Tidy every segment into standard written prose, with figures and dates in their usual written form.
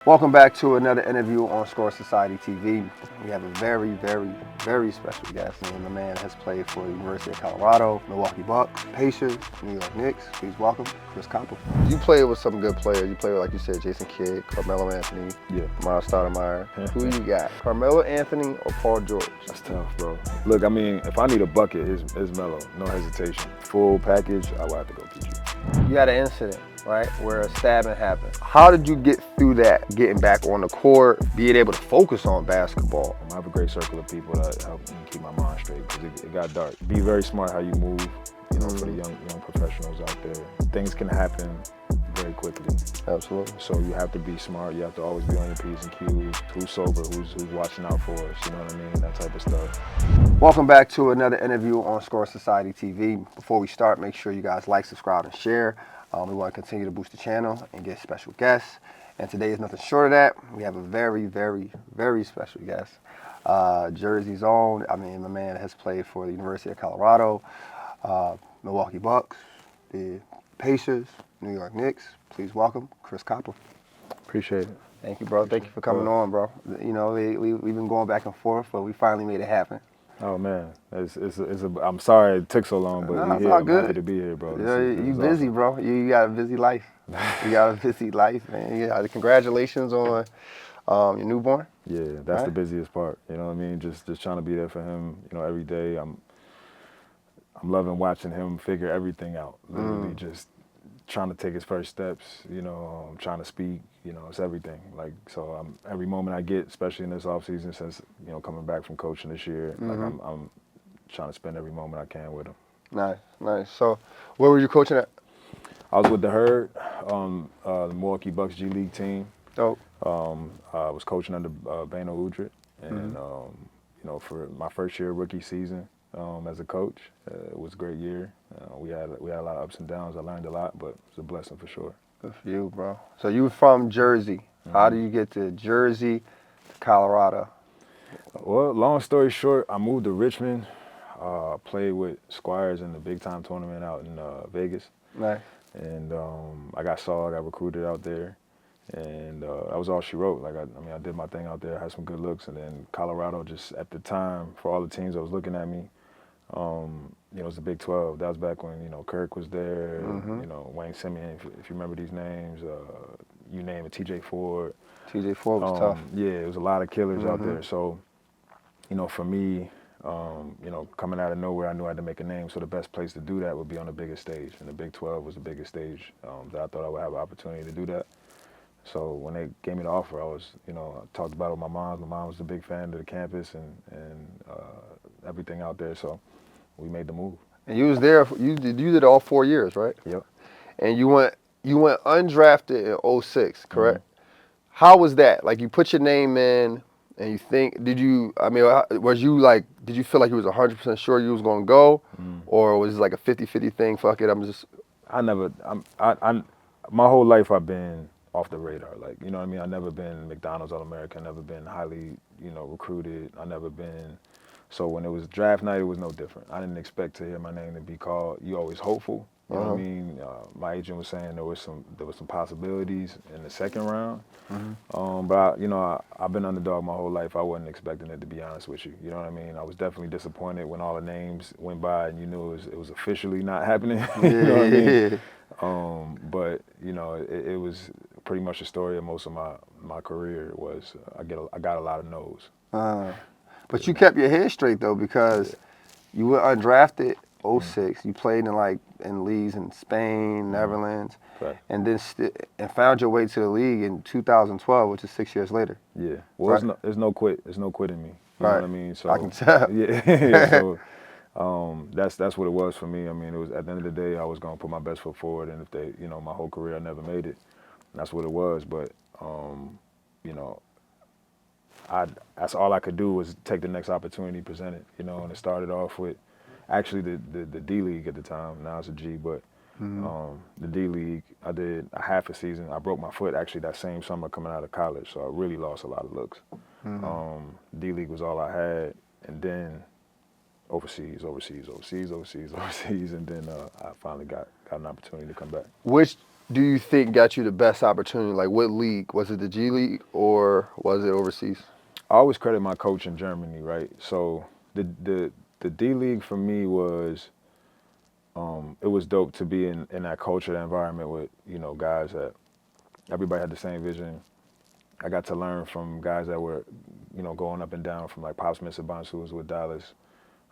Welcome back to another interview on Score Society TV. We have a very special guest, and the man has played for the University of Colorado, Milwaukee Bucks, Pacers, New York Knicks. Please welcome Chris Koppel. You played with some good players. You played with, like you said, Jason Kidd, Carmelo Anthony, Yeah. Miles Stoudemire. Who you got, Carmelo Anthony or Paul George? That's tough, bro. Look, I mean, if I need a bucket, it's Melo. No hesitation. Full package, I would have to go PG. You had an incident, right, where a stabbing happened. How did you get through that, getting back on the court, being able to focus on basketball? I have a great circle of people that help me keep my mind straight because it got dark. Be very smart how you move, for the young professionals out there. Things can happen very quickly. Absolutely. So you have to be smart. You have to always be on your P's and Q's. Who's sober? Who's watching out for us? You know what I mean? That type of stuff. Welcome back to another interview on Score Society TV. Before we start, make sure you guys like, subscribe, and share. We want to continue to boost the channel and get special guests. And today is nothing short of that. We have a very special guest. Jersey's own. I mean, the man has played for the University of Colorado, Milwaukee Bucks, the Pacers, New York Knicks. Please welcome Chris Koppel. Appreciate it. Thank you, bro. Thank you for coming on, bro. You know, we've been going back and forth, but we finally made it happen. Oh man, I'm sorry it took so long, but No, it's here. all I'm good. happy to be here, bro. You busy, awesome. bro. You got a busy life. You got a busy life, man. Yeah, congratulations on your newborn. Yeah, that's the busiest part. You know what I mean? Just trying to be there for him. Every day. I'm loving watching him figure everything out. Literally, just trying to take his first steps. Trying to speak. It's everything. Like so, every moment I get, especially in this off season, since coming back from coaching this year, like I'm trying to spend every moment I can with him. Nice. So, where were you coaching at? I was with the Herd, the Milwaukee Bucks G League team. Dope. I was coaching under Bano Udrih, and for my first year rookie season as a coach, it was a great year. We had a lot of ups and downs. I learned a lot, but it was a blessing for sure. Good for you, bro. So you were from Jersey. How do you get to Jersey, to Colorado? Well, long story short, I moved to Richmond. Played with Squires in the big time tournament out in Vegas. Nice. And I got recruited out there, and that was all she wrote. Like I did my thing out there, had some good looks, and then Colorado just at the time for all the teams that was looking at me, it was the Big 12. That was back when Kirk was there, Wayne Simeon, if you remember these names, you name it, T.J. Ford. T.J. Ford was tough. Yeah, it was a lot of killers out there. So, for me, coming out of nowhere, I knew I had to make a name. So the best place to do that would be on the biggest stage. And the Big 12 was the biggest stage that I thought I would have an opportunity to do that. So when they gave me the offer, I talked about it with my mom. My mom was a big fan of the campus and everything out there. So we made the move. And you was there. You did all 4 years, right? Yep. And you went undrafted in 06, correct? How was that? Like you put your name in. And you think, did you feel like you was 100% sure you was going to go? Or was it like a 50-50 thing? Fuck it, My whole life I've been off the radar. Like, you know what I mean? I've never been McDonald's All-American, never been highly, recruited. I never been, so when it was draft night, it was no different. I didn't expect to hear my name to be called. You always hopeful. You know what I mean? My agent was saying there was some possibilities in the second round. But I've been underdog my whole life. I wasn't expecting it, to be honest with you. You know what I mean? I was definitely disappointed when all the names went by and you knew it was officially not happening. You know what I mean? But it was pretty much the story of most of my career was I got a lot of no's. But you kept your head straight though, because you were undrafted 06. You played in leagues in Spain, Netherlands, and then and found your way to the league in 2012, which is 6 years later. Yeah. Well, there's no quit. There's no quitting me. You know what I mean? So I can tell. Yeah. So that's what it was for me. I mean, it was at the end of the day, I was gonna put my best foot forward, and if they, my whole career, I never made it. That's what it was. But that's all I could do was take the next opportunity presented. And it started off with actually the D League at the time. Now it's a G, but the D League, I did a half a season. I broke my foot actually that same summer coming out of college, so I really lost a lot of looks. D League was all I had, and then overseas, and then I finally got an opportunity to come back. Which do you think got you the best opportunity? Like, what league? Was it the G League or was it overseas? I always credit my coach in Germany, right? So the D League for me was it was dope to be in that culture, that environment with guys that everybody had the same vision. I got to learn from guys that were going up and down from like Pops Mensah-Bonsu, who was with Dallas,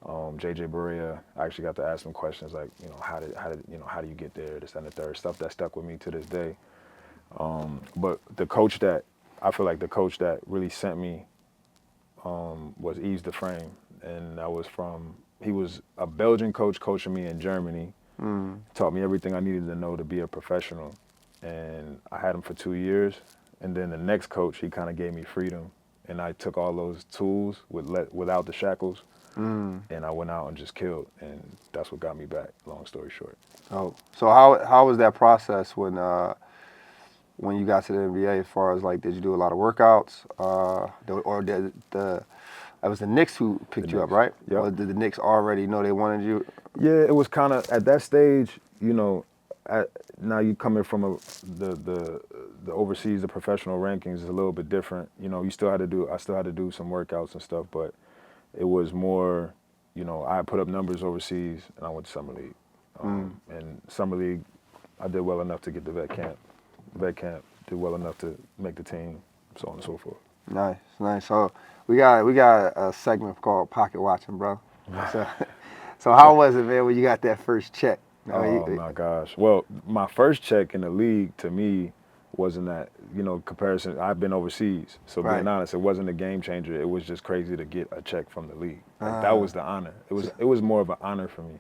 JJ Barea. I actually got to ask them questions like how do you get there, this and the third, stuff that stuck with me to this day. But I feel like the coach that really sent me was Yves Dufresne, and he was a Belgian coach coaching me in Germany, taught me everything I needed to know to be a professional, and I had him for 2 years, and then the next coach, he kind of gave me freedom, and I took all those tools without the shackles, and I went out and just killed, and that's what got me back, long story short. Oh, so how was that process when you got to the NBA? As far as like, did you do a lot of workouts, or did it was the Knicks who picked you up, right? Yep. Or did the Knicks already know they wanted you? Yeah, it was kind of at that stage, now you coming from the overseas, the professional rankings is a little bit different. I still had to do some workouts and stuff, but it was more, I put up numbers overseas and I went to Summer League. And Summer League, I did well enough to get to vet camp. Vet camp did well enough to make the team, so on and so forth. Nice. So we got a segment called Pocket Watching, bro. So how was it, man, when you got that first check? My gosh. Well, my first check in the league to me wasn't that, comparison. I've been overseas. So Right. being honest, it wasn't a game changer. It was just crazy to get a check from the league. Like, that was the honor. It was more of an honor for me.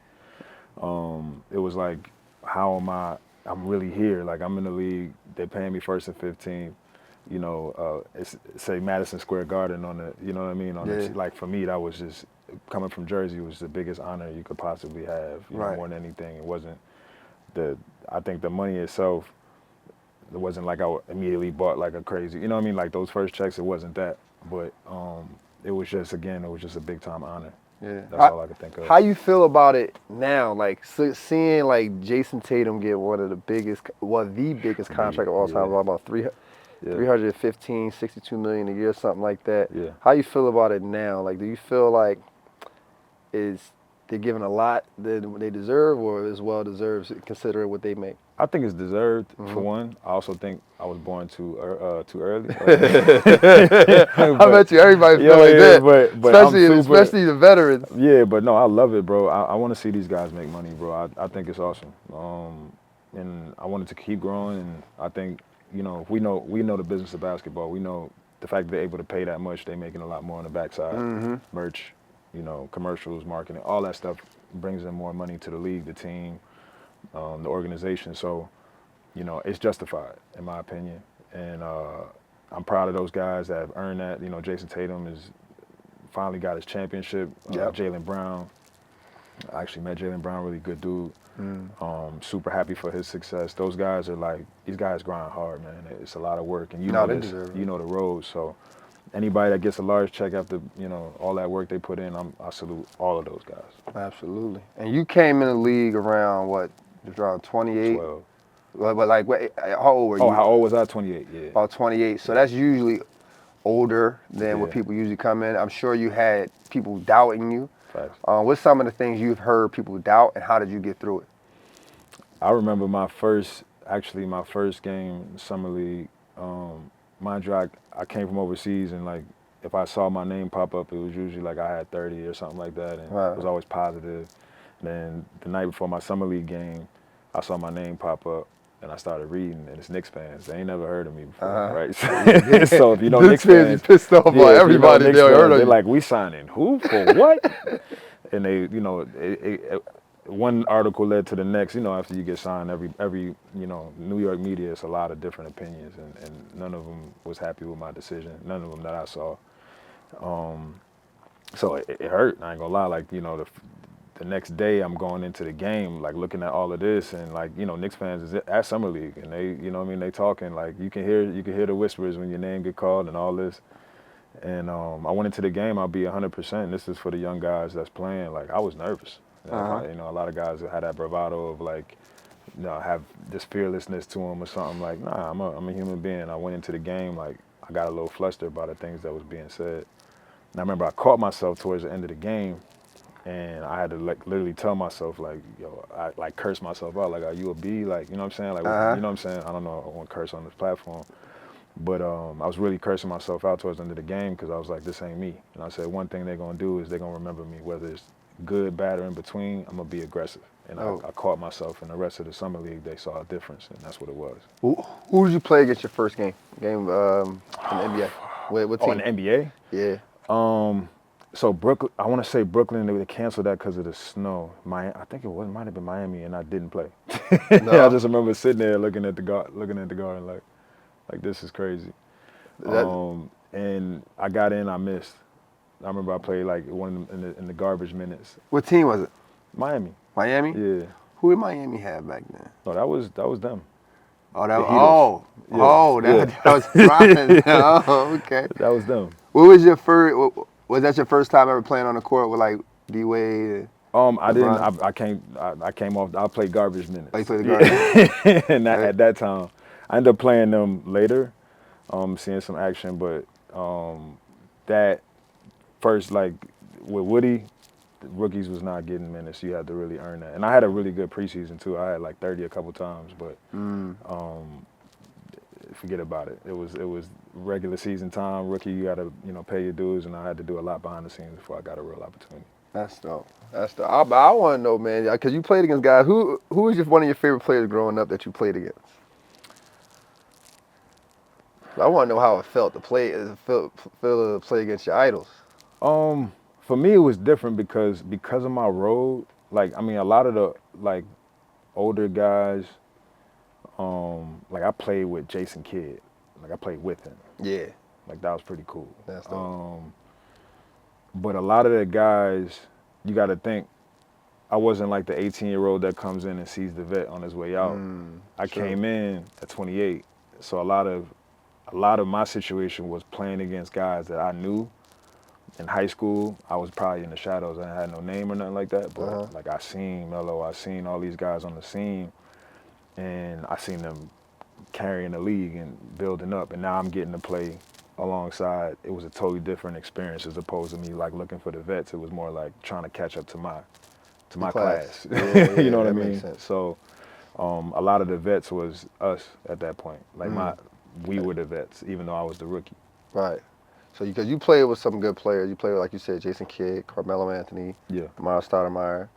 It was like, I'm really here. Like, I'm in the league. They're paying me 1st and 15th. It's say Madison Square Garden on the, you know what I mean? Like, for me, that was just, coming from Jersey was the biggest honor you could possibly have, Right. more than anything. It wasn't I think the money itself, it wasn't like I immediately bought like a crazy, you know what I mean? Like those first checks, it wasn't that. But it was just a big time honor. Yeah. That's all I could think of. How you feel about it now? Like, seeing like Jason Tatum get one of the biggest contract of all time, about 315, 62 million a year, something like that. Yeah. How you feel about it now? Like, do you feel like they're giving a lot that they deserve, or is well deserved considering what they make? I think it's deserved, for one. I also think I was born too early. I bet you everybody feel like that, but especially the veterans. Yeah, but no, I love it, bro. I want to see these guys make money, bro. I think it's awesome, and I want it to keep growing. And I think we know the business of basketball. We know the fact that they're able to pay that much. They're making a lot more on the backside, merch, commercials, marketing, all that stuff brings in more money to the league, the team, the organization. So, it's justified in my opinion, and I'm proud of those guys that have earned that. Jason Tatum has finally got his championship. Yep. Jaylen Brown, I actually met Jaylen Brown, really good dude. Super happy for his success. Those guys these guys grind hard, man. It's a lot of work, and they deserve it. You know the road. So anybody that gets a large check after all that work they put in, I salute all of those guys. Absolutely. And you came in the league around what? Around 28. 12. But like, how old were you? Oh, how old was I? 28. Yeah. About 28. So that's usually older than what Yeah. people usually come in. I'm sure you had people doubting you. Facts. What's some of the things you've heard people doubt, and how did you get through it? I remember my first game in Summer League. Mind you, I came from overseas, and like if I saw my name pop up, it was usually like I had 30 or something like that, and Right. it was always positive. Then the night before my Summer League game, I saw my name pop up, and I started reading, and it's Knicks fans. They ain't never heard of me before, right? So if you know Knicks fans, pissed off by if you know everybody. Knicks They heard fans, of they're you. like, we signing who for what? And they, one article led to the next. After you get signed, every New York media, it's a lot of different opinions, and none of them was happy with my decision. None of them that I saw. So it hurt. I ain't gonna lie. Like the next day, I'm going into the game, like looking at all of this, and like Knicks fans is at Summer League, and they, they talking like you can hear the whispers when your name get called and all this. And I went into the game. I'll be 100%. This is for the young guys that's playing. Like I was nervous. A lot of guys had that bravado of like have this fearlessness to him or something. Like, nah, I'm a human being. I went into the game like I got a little flustered by the things that was being said. And I remember I caught myself towards the end of the game, and I had to like literally tell myself like, yo, I like curse myself out. Like, are you a B? Like, you know what I'm saying? Like, you know what I'm saying? I don't know. I won't curse on this platform. But I was really cursing myself out towards the end of the game because I was like, this ain't me. And I said, one thing they're going to do is they're going to remember me, whether it's good, bad, or in between, I'm going to be aggressive. And I caught myself, and the rest of the summer league, they saw a difference, and that's what it was. Who did you play against your first game in the NBA? What team? Oh, in the NBA? Yeah. So Brooklyn, I want to say Brooklyn, they canceled that because of the snow. I think it might have been Miami, and I didn't play. No? I just remember sitting there looking at the garden like this is crazy. And I got in, I missed. I remember I played like one in the garbage minutes. What team was it? Miami. Miami? Yeah. Who did Miami have back then? No, that was them. Oh, Yeah. that was Robin. Oh, okay. That was them. What was your first? Was that your first time ever playing on the court with like D Wade? I didn't. I came off. I played garbage minutes. Oh, you played the garbage. And at that time, I ended up playing them later, seeing some action. But that first, like with Woody, the rookies was not getting minutes. You had to really earn that. And I had a really good preseason too. I had like 30 a couple times, but forget about it. It was regular season time. Rookie, you got to pay your dues, and I had to do a lot behind the scenes before I got a real opportunity. That's dope. That's dope. I want to know, man, because you played against guys. Who was just one of your favorite players growing up that you played against? I want to know how it felt to play against your idols. For me, it was different because of my road. Like, I mean, a lot of the like older guys. Like I played with Jason Kidd. Like I played with him. Yeah. Like that was pretty cool. That's dope. But a lot of the guys, you got to think, I wasn't like the 18-year-old that comes in and sees the vet on his way out. I came in at 28, so a lot of my situation was playing against guys that I knew. In high school, I was probably in the shadows. I had no name or nothing like that. But like I seen Melo, I seen all these guys on the scene, and I seen them carrying the league and building up. And now I'm getting to play alongside. It was a totally different experience as opposed to me like looking for the vets. It was more like trying to catch up to my class. Yeah, you know what I makes mean? sense. So a lot of the vets was us at that point. Like we were the vets, even though I was the rookie. Right. So because you played with some good players, you played with, like you said, Jason Kidd, Carmelo Anthony, Amara Stoudemire,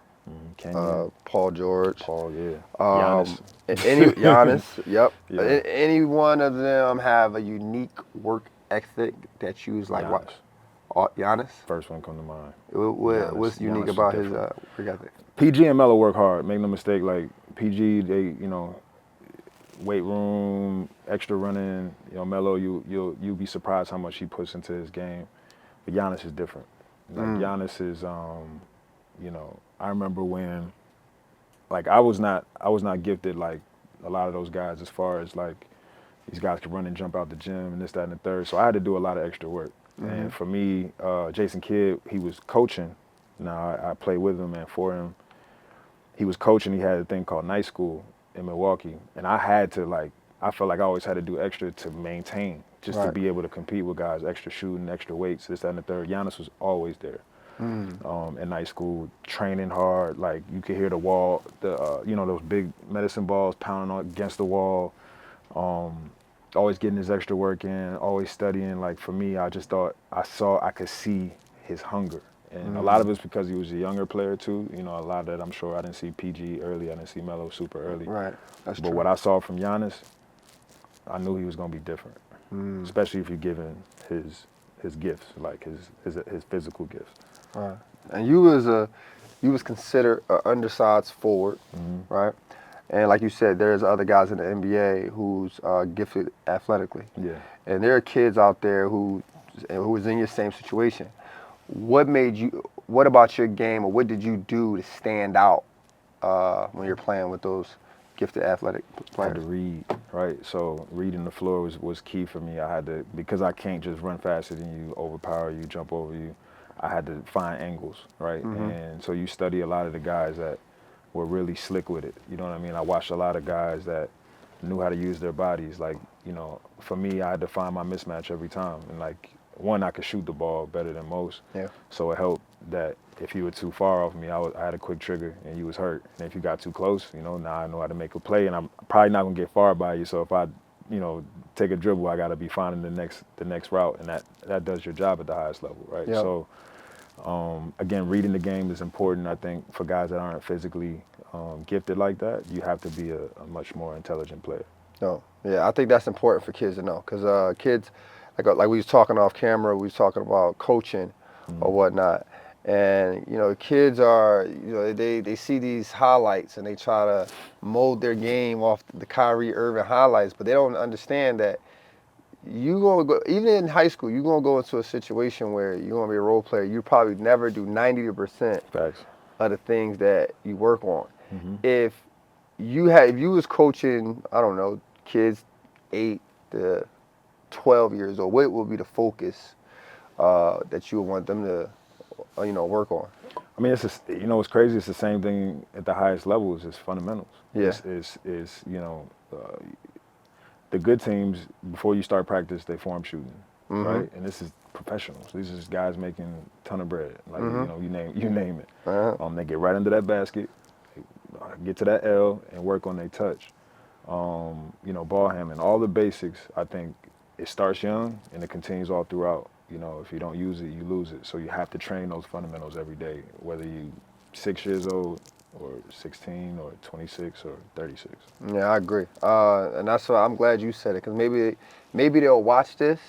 Paul George, Giannis. Giannis, yep. Yeah. Any one of them have a unique work ethic that you was like, Giannis. what? Giannis? First one come to mind. What's unique Giannis about is his different. work ethic? PG and Melo work hard. Make no mistake. Like PG, they weight room, extra running. Melo, you'll be surprised how much he puts into his game. But Giannis is different. Like Giannis is, I remember when, like I was not gifted like a lot of those guys as far as like these guys could run and jump out the gym and this, that, and the third. So I had to do a lot of extra work. And for me, Jason Kidd, he was coaching. Now I played with him and for him. He was coaching. He had a thing called night school in Milwaukee, and I had to I felt like I always had to do extra to maintain, just to be able to compete with guys, extra shooting, extra weights, this, that, and the third. Giannis was always there. In night school, training hard. Like you could hear the wall, those big medicine balls pounding against the wall. Always getting his extra work in, always studying. Like for me, I just thought I could see his hunger. And a lot of it's because he was a younger player too. A lot of that I'm sure I didn't see PG early, I didn't see Melo super early. Right, that's but true. What I saw from Giannis, I knew he was gonna be different. Especially if you're given his gifts, like his physical gifts. Right. And you was considered an undersized forward, right? And like you said, there's other guys in the NBA who's gifted athletically. Yeah. And there are kids out there who was in your same situation. What about your game, or what did you do to stand out when you're playing with those gifted athletic I had players? to read, right? So reading the floor was key for me. I had to, because I can't just run faster than you, overpower you, jump over you. I had to find angles, right? And so you study a lot of the guys that were really slick with it. You know what I mean? I watched a lot of guys that knew how to use their bodies. Like, you know, for me, I had to find my mismatch every time. And like, one, I could shoot the ball better than most. Yeah. So it helped that if you were too far off me, I had a quick trigger and you was hurt. And if you got too close, you know, now I know how to make a play, and I'm probably not gonna get far by you. So if I, you know, take a dribble, I gotta be finding the next route, and that does your job at the highest level, right? Yep. So again, reading the game is important. I think for guys that aren't physically gifted like that, you have to be a much more intelligent player. No, yeah, I think that's important for kids to know, because kids, like we was talking off camera, we was talking about coaching or whatnot, and you know, kids are, you know, they see these highlights and they try to mold their game off the Kyrie Irving highlights, but they don't understand that you gonna go, even in high school, you're gonna go into a situation where you're gonna be a role player. You probably never do 90% Facts. of the things that you work on. Mm-hmm. If you was coaching, I don't know, kids 8 to 12 years old, what would be the focus that you would want them to, you know, work on? I mean, it's just, you know, what's crazy. It's the same thing at the highest levels. It's fundamentals. Yeah. It's you know, the good teams, before you start practice, they form shooting, right? And this is professionals. These are guys making a ton of bread. Like, you know, you name it. They get right under that basket, get to that L, and work on their touch. You know, ball handling, all the basics. I think it starts young and it continues all throughout. You know, if you don't use it, you lose it. So you have to train those fundamentals every day, whether you 6 years old or 16 or 26 or 36. Yeah, I agree. And that's why I'm glad you said it, because maybe they'll watch this.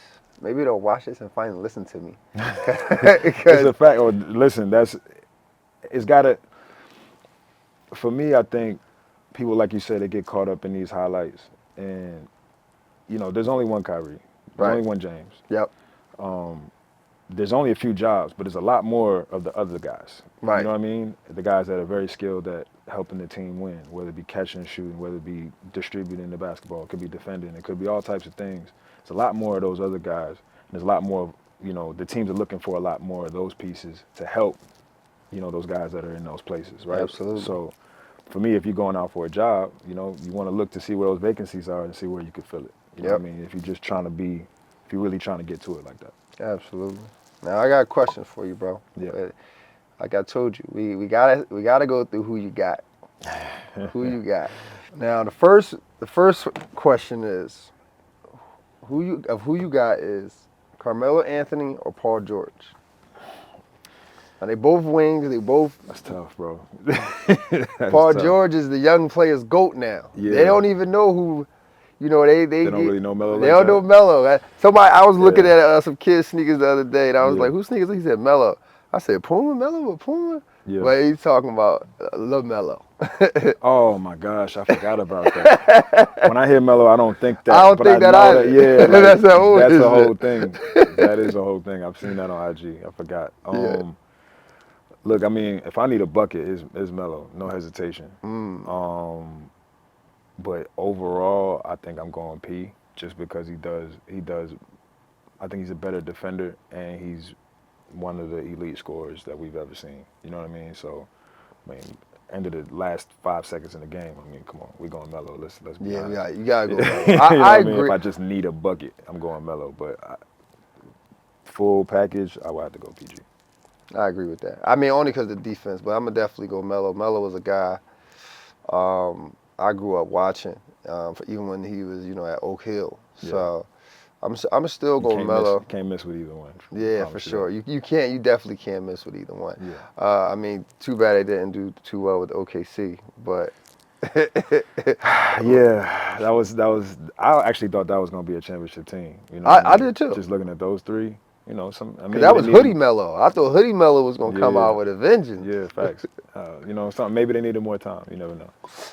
Maybe they'll watch this and finally listen to me. It's a fact. Or listen, it's gotta. For me, I think people, like you said, they get caught up in these highlights, and you know, there's only one Kyrie, there's only one James. Yep. There's only a few jobs, but there's a lot more of the other guys. Right. You know what I mean? The guys that are very skilled at helping the team win, whether it be catching and shooting, whether it be distributing the basketball, it could be defending, it could be all types of things. It's a lot more of those other guys. And there's a lot more, you know, the teams are looking for a lot more of those pieces to help, you know, those guys that are in those places, right? Absolutely. So for me, if you're going out for a job, you know, you want to look to see where those vacancies are and see where you can fill it. You know what I mean? If you're just trying to if you're really trying to get to it like that. Absolutely. Now I got a question for you, bro. Yeah. But like I told you, we gotta go through who you got. Who you got. Now the first question is, who you got is Carmelo Anthony or Paul George? Now they both wings. They both. That's tough, bro. Paul George is the young player's GOAT now. Yeah. They don't even know who. You know, they don't really know Melo. They don't know Melo. I was looking at some kid's sneakers the other day, and I was like, "Whose sneakers?" He said, "Melo." I said, "Puma, Melo, with Puma?" Yeah. But he's talking about LaMelo. Oh my gosh, I forgot about that. When I hear Melo, I don't think that. I don't think that either. Yeah, like, That's the whole thing. That is a whole thing. I've seen that on IG. I forgot. Look, I mean, if I need a bucket, it's Melo, no hesitation. But overall, I think I'm going P, just because he does. I think he's a better defender, and he's one of the elite scorers that we've ever seen. You know what I mean? So, I mean, end of the last 5 seconds in the game. I mean, come on, we're going Melo. Let's be honest. Yeah, you gotta go. Melo. You know I what mean? agree. If I just need a bucket, I'm going Melo. But full package, I would have to go PG. I agree with that. I mean, only because of the defense, but I'm gonna definitely go Melo. Melo was a guy I grew up watching, even when he was, you know, at Oak Hill. So I'm still going Melo. Can't miss with either one. Yeah, for sure. You can't. You definitely can't miss with either one. Yeah. I mean, too bad they didn't do too well with OKC, but. Yeah, that was. I actually thought that was gonna be a championship team. You know, I did too. Just looking at those three. You know, that was Hoodie Melo. I thought Hoodie Melo was gonna come out with a vengeance. Yeah, facts. You know, maybe they needed more time. You never know.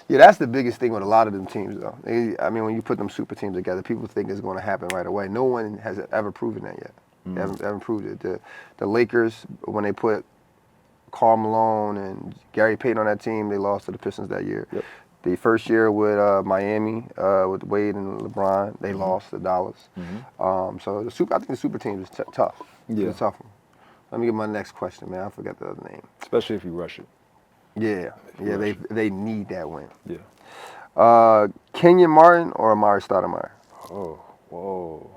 Yeah, that's the biggest thing with a lot of them teams, though. I mean, when you put them super teams together, people think it's going to happen right away. No one has ever proven that yet. They haven't proved it. The Lakers, when they put Karl Malone and Gary Payton on that team, they lost to the Pistons that year. Yep. The first year with Miami, with Wade and LeBron, they lost to Dallas. So I think the super team is tough. Yeah. It's a tough one. Let me get my next question, man. I forgot the other name. Especially if you rush it. Yeah, yeah, Rush. they need that win. Yeah. Kenyon Martin or Amari Stoudemire? Oh, whoa.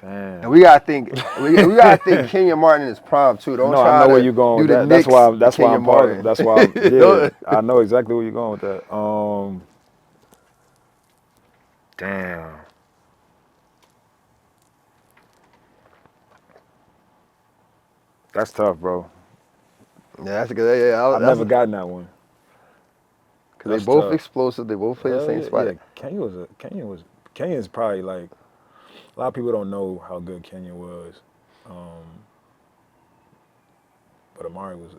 And Damn. we gotta think Kenyon Martin in his prime too. Don't No, I try know where to you're going do with the that. Knicks to That's why I'm Kenyon pausing. Martin. That's why I'm yeah. Don't- I know exactly where you're going with that. Damn. That's tough, bro. yeah, that's a good. Yeah, I've never gotten that one. because they That's both tough. explosive. They both play the Hell same yeah, yeah. spot. Kenyon's probably like a lot of people don't know how good Kenyon was, but Amari was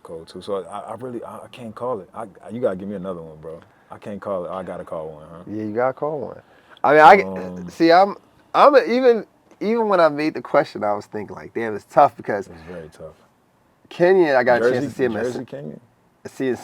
cold too. So I really I can't call it. You gotta give me another one, bro. I can't call it. I gotta call one, huh? Yeah, you gotta call one. I mean, I Um, see. Even when I made the question, I was thinking like, damn, it's tough because it's very tough. Kenyon, I got a chance to see him Jersey Kenyon. yeah,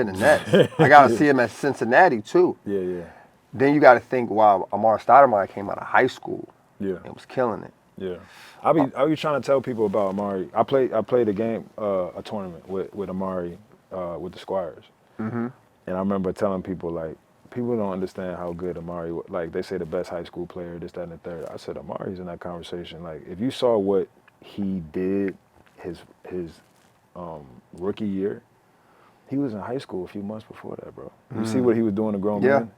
the Nets. I got to see him at Cincinnati too. Yeah, yeah, Then you got to think, wow, Amar Stoudemire came out of high school yeah, and was killing it. yeah. I be trying to tell people about Amari. I played a game, a tournament with Amari, with the Squires. Mm-hmm. And I remember telling people, like, people don't understand how good Amari was. Like, they say the best high school player, this, that, and the third. I said, Amari's in that conversation. Like, if you saw what he did his rookie year, he was in high school a few months before that, bro. You see what he was doing to grown Yeah. men?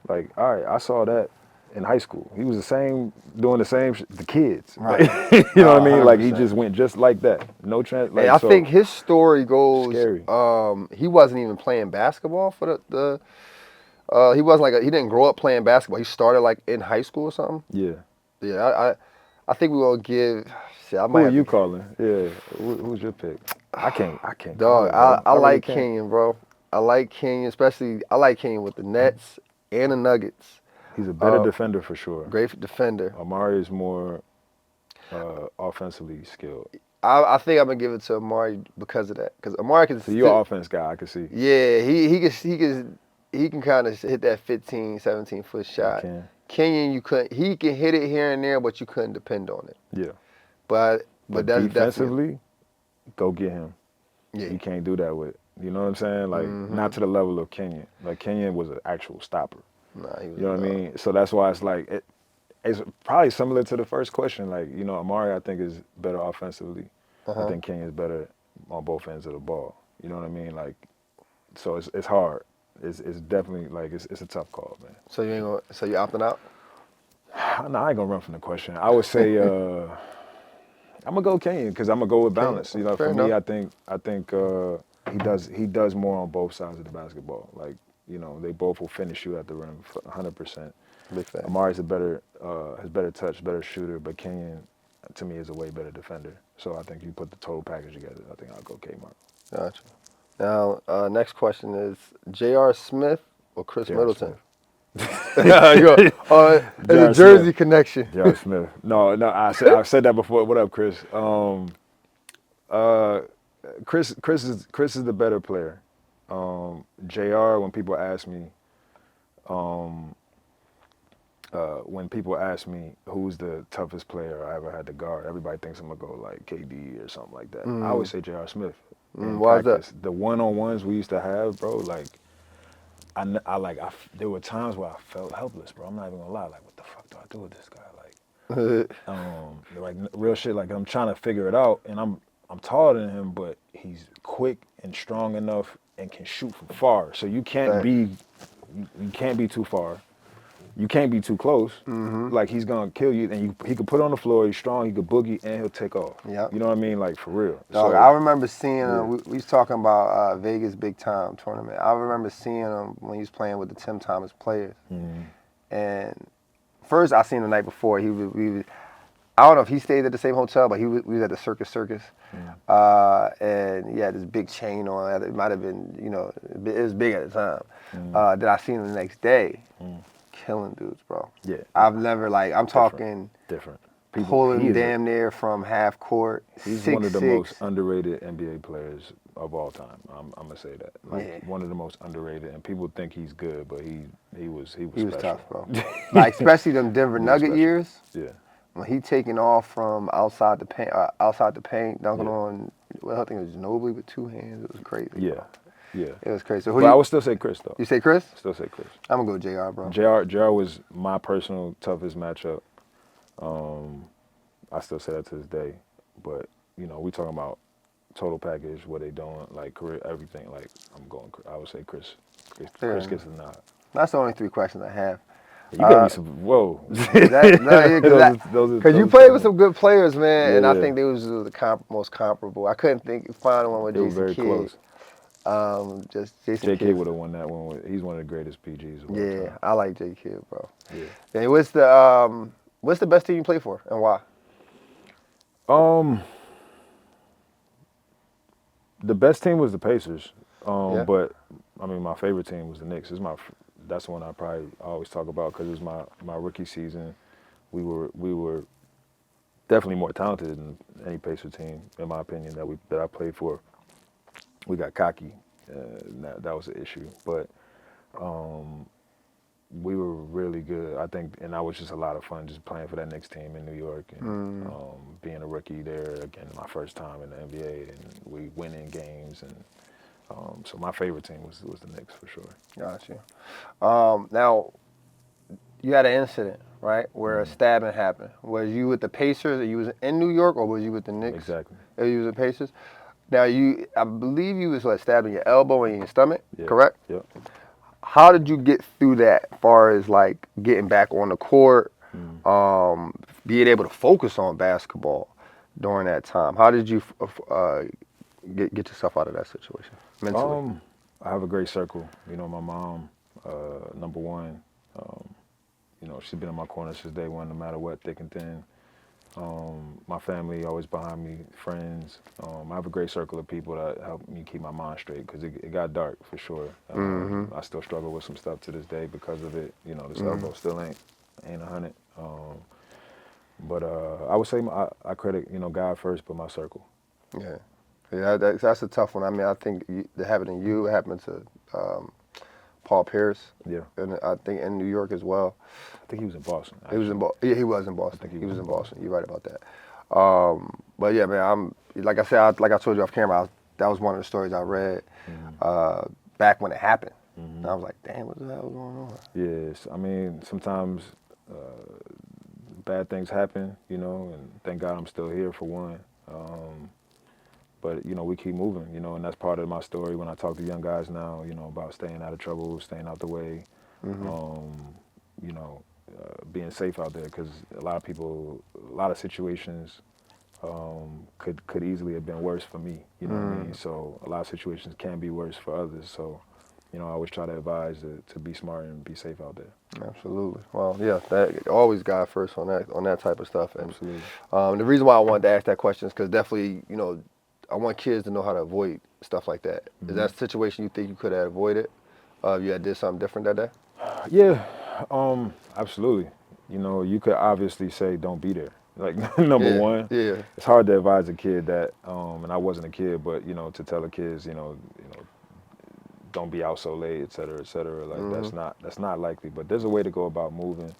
Like, all right, I saw that in high school. He was doing the same, the kids. Right. Like, you know what I mean? Like, he 100%. just went just like that. No trans. Like, And I so, think his story goes. scary. He wasn't even playing basketball for the. He wasn't he didn't grow up playing basketball. He started like in high school or something. Yeah. Yeah, I think we will give. Shit, I Who might are have you to, calling? Yeah. Who's your pick? I can't call dog. it, bro. I really like can't. Kenyon, bro. I like Kenyon, especially I like Kenyon with the Nets and the Nuggets. He's a better Uh, defender for sure. Great defender. Amari is more offensively skilled. I think I'm gonna give it to Amari because of that. Because Amari can. So you're an offense guy, I can see. Yeah, he can kind of hit that 15, 17 foot He shot. can. Kenyon, you couldn't. He can hit it here and there, but you couldn't depend on it. Yeah. But But that's definitely. defensively, go get him. Yeah. You can't do that with. You know what I'm saying? Like, not to the level of Kenyon. Like, Kenyon was an actual stopper. Nah, he was. You know what I mean? So that's why it's like, it's probably similar to the first question. Like, you know, Amari, I think, is better offensively. I think Kenyon's better on both ends of the ball. You know what I mean? Like, so it's hard. It's definitely, like, it's a tough call, man. So you ain't gonna. So you opting out? No, I ain't gonna run from the question. I would say I'm gonna go Kenyon because I'm gonna go with balance. You know, Fair for me, enough. I think he does more on both sides of the basketball. Like, you know, they both will finish you at the rim 100%. Big fan. Amari's has better touch, better shooter, but Kenyon, to me, is a way better defender. So I think you put the total package together. I think I'll go Kmart. Gotcha. Now, next question is J.R. Smith or Chris J.R. Middleton? Smith. It's a J.R. Jersey Smith. connection. J.R. Smith. No, I said that before. What up, Chris? Chris is the better player. Jr. When people ask me who's the toughest player I ever had to guard, everybody thinks I'm gonna go like KD or something like that. I always say J.R. Smith. In Why is that? practice, the one-on-ones we used to have, bro, like there were times where I felt helpless, bro. I'm not even gonna lie. Like, what the fuck do I do with this guy? Like real shit. Like, I'm trying to figure it out, and I'm taller than him, but he's quick and strong enough and can shoot from far. So you can't be too far. You can't be too close. Like, he's gonna kill you, and he could put on the floor. He's strong. He could boogie, and he'll take off. Yep. You know what I mean? Like, for real. Dog, So, I remember seeing him. yeah. We was talking about Vegas Big Time tournament. I remember seeing him when he was playing with the Tim Thomas players. And first, I seen him the night before. We was, I don't know if he stayed at the same hotel, but we was at the Circus. And he had this big chain on. It might have been, you know, it was big at the time. Then I seen him the next day. Killing dudes, bro. Yeah. I've never, like, I'm talking different. pulling damn near from half court. He's 6'6". one of the most underrated NBA players of all time. I'm gonna say that. Like, one of the most underrated, and people think he's good, but he was special. Tough, bro. Like, especially them Denver He was Nugget special. years. Yeah. When he taking off from outside the paint, dunking on I think it was Ginobili with 2 hands. It was crazy. Yeah, Bro. yeah. It was crazy. So But I would still say Chris though. you say Chris? Still say Chris. I'm gonna go JR, bro. JR was my personal toughest matchup. I still say that to this day. But you know, we talking about total package, what they doing, like career, everything. Like I would say Chris. Chris gets the nod. That's the only 3 questions I have. You got me some. Whoa. Because you played with some good players, man, and I Yeah. think they was the most comparable. I couldn't find one with They were Jason very Kidd. close. Just Jason J.K. Kidd. would have won that one. He's one of the greatest PGs of all Yeah, time. I like J Kidd, bro. Yeah. And what's the best team you play for and why? The best team was the Pacers. Yeah. But I mean, my favorite team was the Knicks. That's the one I always talk about because it was my rookie season. We were definitely more talented than any Pacer team, in my opinion, that I played for. We got cocky. That was an issue, but we were really good. I think, and that was just a lot of fun, just playing for that Knicks team in New York and being a rookie there again, my first time in the NBA, and we winning games and. So my favorite team was the Knicks for sure. Gotcha. Now, you had an incident, right, where a stabbing happened. Was you with the Pacers, or you was in New York, or was you with the Knicks? Exactly. Or you was with the Pacers? Now, I believe you was stabbing your elbow and your stomach, correct? Yep. How did you get through that as far as like getting back on the court, being able to focus on basketball during that time? How did you get yourself out of that situation mentally? I have a great circle. You know, my mom, number one, you know, she's been in my corner since day one, no matter what, thick and thin. My family always behind me, friends. I have a great circle of people that help me keep my mind straight because it got dark for sure. I still struggle with some stuff to this day because of it. You know, this elbow still ain't 100. But I would say I credit, you know, God first, but my circle. Yeah. Yeah, that's a tough one. I mean, I think it happened to you. It happened to Paul Pierce. Yeah. And I think in New York as well. I think he was in Boston. He was in Boston. Yeah, he was in Boston. I think he was in Boston. You're right about that. But yeah, man, like I said, like I told you off camera, that was one of the stories I read back when it happened. And I was like, damn, what the hell was going on? Yes, I mean, sometimes bad things happen, you know, and thank God I'm still here for one. But, you know, we keep moving, you know, and that's part of my story when I talk to young guys now, you know, about staying out of trouble, staying out the way, you know, being safe out there because a lot of situations could easily have been worse for me, you know what I mean? So a lot of situations can be worse for others. So, you know, I always try to advise to be smart and be safe out there. Absolutely. Well, yeah, that always God first on that type of stuff. And, Absolutely. The reason why I wanted to ask that question is because definitely, you know, I want kids to know how to avoid stuff like that. Is that a situation you think you could have avoided if you had did something different that day? Yeah, absolutely. You know, you could obviously say don't be there. Like number one, it's hard to advise a kid that, and I wasn't a kid, but you know, to tell the kids, you know, don't be out so late, et cetera, et cetera. Like that's not likely. But there's a way to go about moving,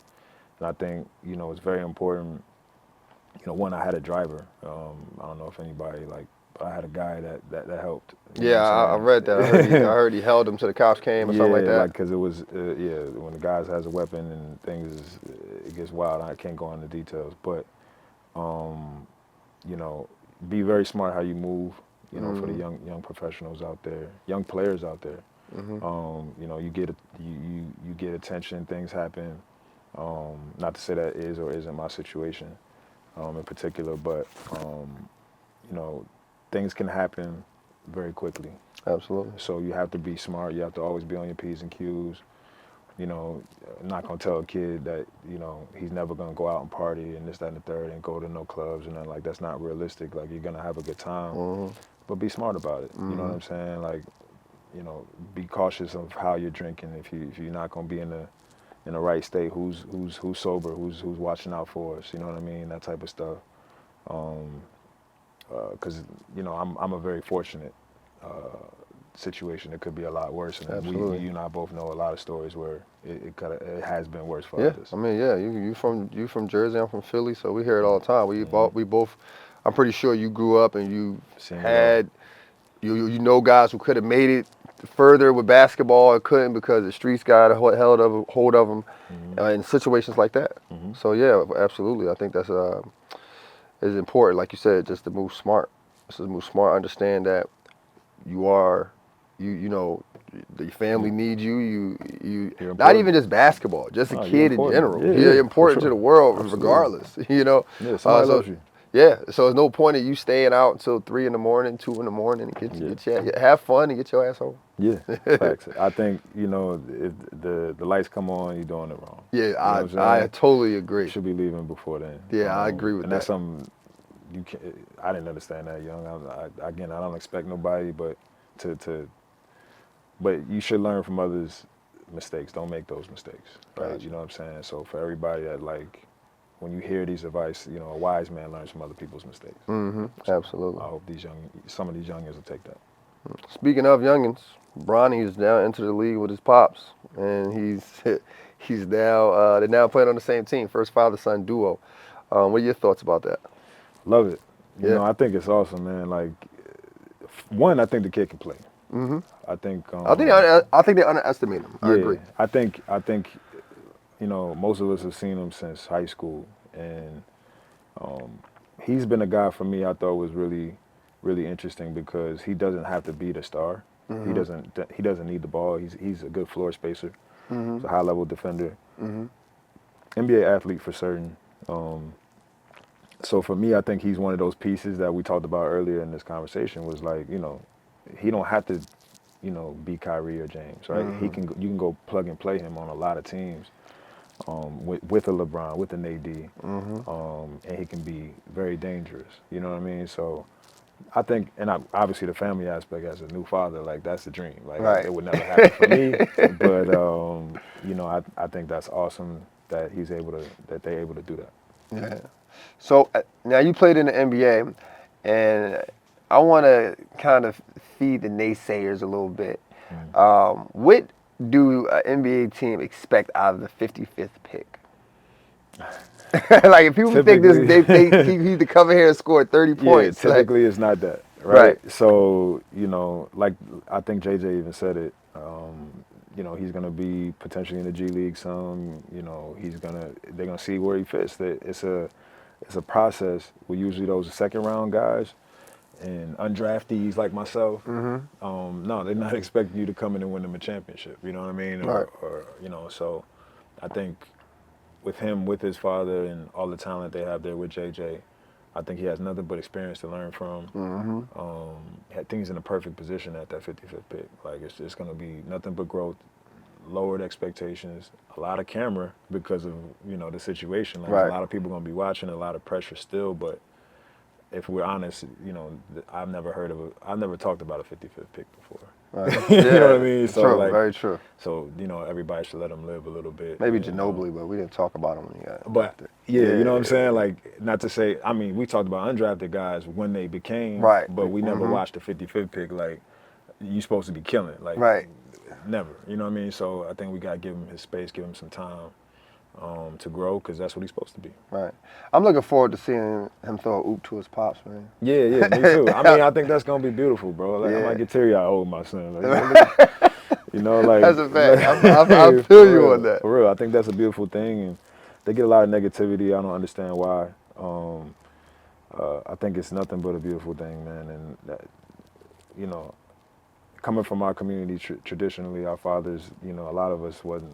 and I think you know it's very important. You know, one, I had a driver. I don't know if anybody I had a guy that helped. Yeah, I read that. I heard he held him till the cops came or something like that. Yeah, because it was, when the guy has a weapon and things, it gets wild. I can't go into details, but, you know, be very smart how you move, you know, for the young professionals out there, young players out there. You know, you get attention, things happen. Not to say that is or isn't my situation in particular, but, you know, things can happen very quickly. Absolutely. So you have to be smart. You have to always be on your P's and Q's. You know, I'm not going to tell a kid that, you know, he's never going to go out and party and this, that, and the third and go to no clubs and nothing. Like, that's not realistic. Like, you're going to have a good time, but be smart about it. You know what I'm saying? Like, you know, be cautious of how you're drinking. If you're not going to be in the right state, who's sober, who's watching out for us, you know what I mean? That type of stuff. Because you know I'm a very fortunate situation. It could be a lot worse, and you and I both know a lot of stories where it has been worse for others. I mean, yeah, you from Jersey, I'm from Philly, so we hear it all the time. We both. I'm pretty sure you grew up and you Seen it had you know guys who could have made it further with basketball and couldn't because the streets got a hold of them in situations like that. So yeah, absolutely. I think that's is important, like you said, just to move smart. Just to move smart, understand that you are, you know, the family needs you. You You're not important. even just basketball, just a No, you're kid in important. general. Yeah, You're yeah, for important to sure. the world, Absolutely. regardless. You know. Yeah, somebody So loves you. yeah, so there's no point in you staying out until 3 in the morning, 2 in the morning, and have fun and get your ass home. Yeah, facts. I think, you know, if the lights come on, you're doing it wrong. Yeah, You know what I'm I saying? totally You agree. should be leaving before then. Yeah, I agree with and that's that. something you can. I didn't understand that young. Again, I don't expect nobody, but but you should learn from others' mistakes. Don't make those mistakes. Right? Gotcha. You know what I'm saying? So for everybody that like, when you hear these advice, you know, a wise man learns from other people's mistakes. Absolutely. I hope some of these youngins will take that. Speaking of youngins, Bronny is now into the league with his pops, and he's now they're now playing on the same team, first father-son duo. What are your thoughts about that? Love it. You Yeah. know, I think it's awesome, man. Like, one, I think the kid can play. I think. I think they underestimate him. I agree. I think. You know, most of us have seen him since high school, and he's been a guy for me. I thought was really, really interesting because he doesn't have to be the star. He doesn't need the ball. He's a good floor spacer. He's a high level defender. NBA athlete for certain. So for me, I think he's one of those pieces that we talked about earlier in this conversation. Was like, you know, he don't have to, you know, be Kyrie or James, right? You can go plug and play him on a lot of teams, with a LeBron, with an AD, and he can be very dangerous. You know what I mean? So I think, and obviously the family aspect as a new father, like that's the dream. Like Right. it would never happen for me, but you know, I think that's awesome that they're able to do that. Yeah. So now you played in the NBA, and I want to kind of feed the naysayers a little bit. What do an NBA team expect out of the 55th pick? Like if people think this, he need to come in here and score 30 points. Yeah, typically it's not that, Right. So, you know, like I think JJ even said it. You know, he's gonna be potentially in the G League some. You know, they're gonna see where he fits. It's a process. Usually those are second round guys and undraftees like myself. No, they're not expecting you to come in and win them a championship. You know what I mean? Right. Or you know, so I think with him, with his father, and all the talent they have there with JJ, I think he has nothing but experience to learn from. I think he's in a perfect position at that 55th pick. Like it's going to be nothing but growth, lowered expectations, a lot of camera because of, you know, the situation. Like Right. a lot of people going to be watching, a lot of pressure still. But if we're honest, you know, I've never talked about a 55th pick before. Right. You know what I mean? So true, like, very true. So, you know, everybody should let him live a little bit. Maybe and, Ginobili, but we didn't talk about him when he got But drafted. yeah, you know what I'm saying? Like, not to say, I mean, we talked about undrafted guys when they became, Right. but we never watched the 55th pick. Like, you supposed to be killing. Like, Right. Never. You know what I mean? So I think we got to give him his space, give him some time to grow, because that's what he's supposed to be. Right. I'm looking forward to seeing him throw a oop to his pops, man. Yeah, me too. I mean, I think that's going to be beautiful, bro. Like, I might get teary-eyed holding my son. Like, you know, like. That's a fact. I feel you on that. For real. I think that's a beautiful thing, and they get a lot of negativity. I don't understand why. I think it's nothing but a beautiful thing, man. And that, you know, coming from our community, traditionally, our fathers, you know, a lot of us wasn't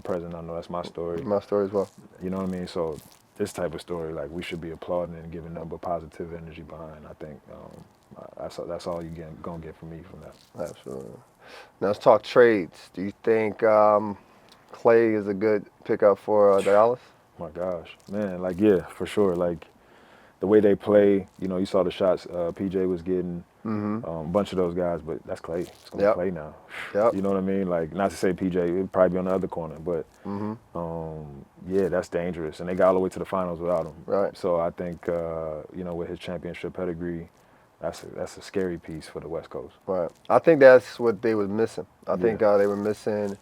present. I know that's my story. My story as well. You know what I mean? So this type of story, like, we should be applauding and giving them a positive energy behind. I think that's all you're gonna get from me from that. Absolutely. Now let's talk trades. Do you think Clay is a good pickup for Dallas? My gosh, man, like, yeah, for sure. Like, the way they play, you know, you saw the shots PJ was getting, a bunch of those guys, but that's Clay. It's going to be Clay now. Yep. You know what I mean? Like, not to say PJ, it'd probably be on the other corner, but yeah, that's dangerous. And they got all the way to the finals without him. Right. So I think, you know, with his championship pedigree, that's a scary piece for the West Coast. Right. I think that's what they were missing. I think they were missing,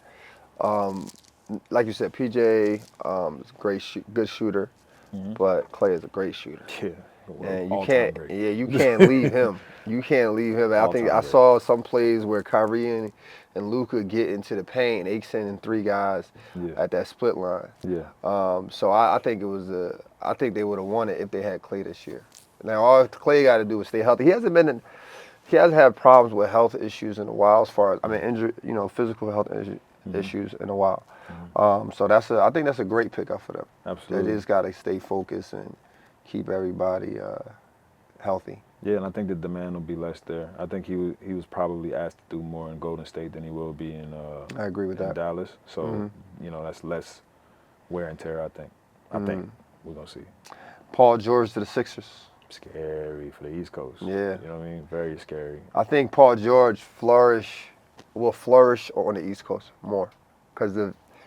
like you said, PJ is a good shooter, but Clay is a great shooter. Yeah. And you All-time can't, great. yeah, you can't leave him. You can't leave him. And I think All-time I great. saw some plays where Kyrie and Luka get into the paint. They sending 3 guys Yeah. at that split line. Yeah. So I think it was I think they would have won it if they had Clay this year. Now all Clay got to do is stay healthy. He hasn't had problems with health issues in a while, as far as injury, physical health issues in a while. So I think that's a great pickup for them. Absolutely. They just got to stay focused and keep everybody healthy. Yeah, and I think the demand will be less there. I think he was probably asked to do more in Golden State than he will be in I agree with in that. Dallas. So that's less wear and tear. I think we're gonna see. Paul George to the Sixers. Scary for the East Coast. Yeah. You know what I mean? Very scary. I think Paul George will flourish on the East Coast more,